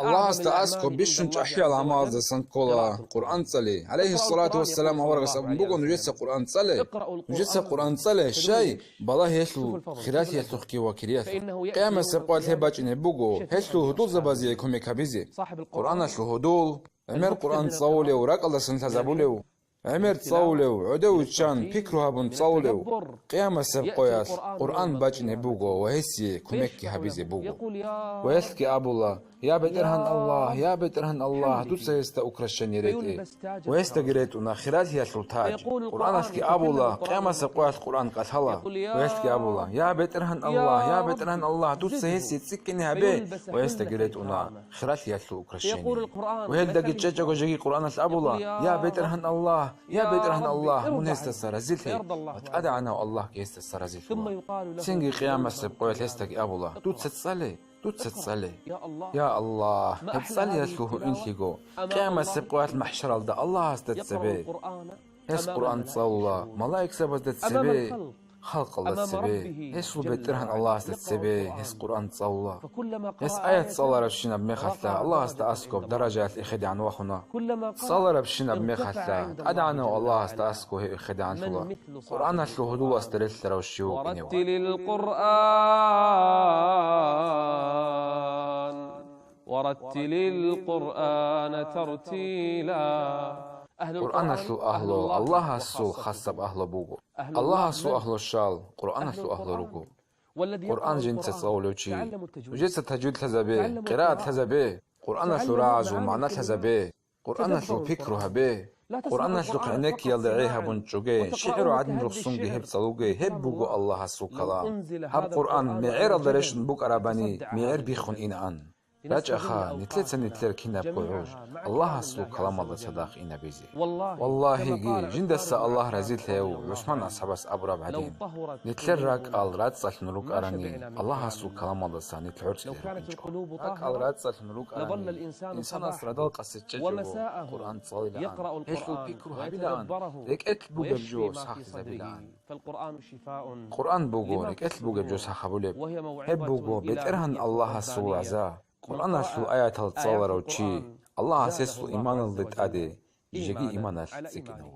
الله استأسكو بيشنج أحيا العماز سنكولا قرآن صلي عليه الصلاة والسلام ورقص بوغو نجسة قرآن صلي نجسة قرآن صلي شيء بالله يسلو خيرات يسلو خكي وكريات قيامة سبقوا الهباج إن بوغو يسلو هدول زبازي كومي كابيزي قرآن يسلو هدول أمير قرآن تصولي وراك الله سنتزابولي عمر تصولوا عدو تشان فكرها بن تصولوا قيامة سبقويات قرآن باجني بوغو وهسي كمكي حبيزي بوغو ويسكي أبو الله يا بترهن الله يا بترهن الله دوسا يستا أكرشن يريد ويستا قريتنا خيرات هي سلطاج قرآن اسكي أبو الله قيامة سبقويات قرآن قتلا ويسكي أبو الله يا بترهن الله يا بترهن الله دوسا يسي تسكني هبي ويستا قريتنا خيرات هي سلطاج أكرشن وهل دقي تشجع وجهي قرآن أبو الله يا بترهن الله يا بيترهن الله من يستسر زلتي وتأدعنا الله كيستسر زلتي سنجي قيامة سبقوية لستك أبو الله توت تصلي توت تصلي يا الله تصلي يسلوه انتيجو قيامة سبقوية المحشر الله استتسبي يس قرآن تصلى ملايك سبت تتسبي خلق الله تسبي يس بيترهن الله استتسبي يس قرآن تصلى يس آية تصلى ربشنا بمخلة الله استأسكب درجات إخدي عن وخنا صلى ربشنا بمخلة أدعنا الله استأسكو هي إخدي عن الله قرآن أسلو هدو أستريت روشيو ورتل القرآن ترتيلا قرآن أسلو أهلو الله أسلو خصب أهلو بوغو الله أسلو أهلو الشال قرآن أسلو أهلو ركو قرآن جنس تصولوشي وجنس تجويد تزبي قراءة تزبي قرآن أسلو راعز ومعنى تزبي قرآن أسلو فكرها بي قرآن أسلو قعنك يلدعيها بنشوغي شعر عدن رخصونغي هب صلوغي هب بوغو الله أسلو كلام هب قرآن معير الدرشن بوك أراباني معير بيخون إنان راج أخا نتلت نتلر كنا بقعوج الله أسلو كلام الله صداق إنا بيزي والله جي جندس الله رزيل ثيو عثمان أصحابس أبرا بعدين نتلر راك آل رات صالح نروك أراني الله أسلو كلام الله صاني تلعرس راك آل رات صالح نروك أراني إنسان أسردال قصة ججو قرآن صالي لآن هشلو بيكروها بلآن ريك أتل بوغ بجو صاحب زبلآن قرآن بوغو ريك أتل بوغ بجو صاحب وليب هب بوغو بيترهن الله أسلو عزا قرآن أسلو آيات التصور وشي الله أسلو إيمان الضد أدي يجي إيمان السكنه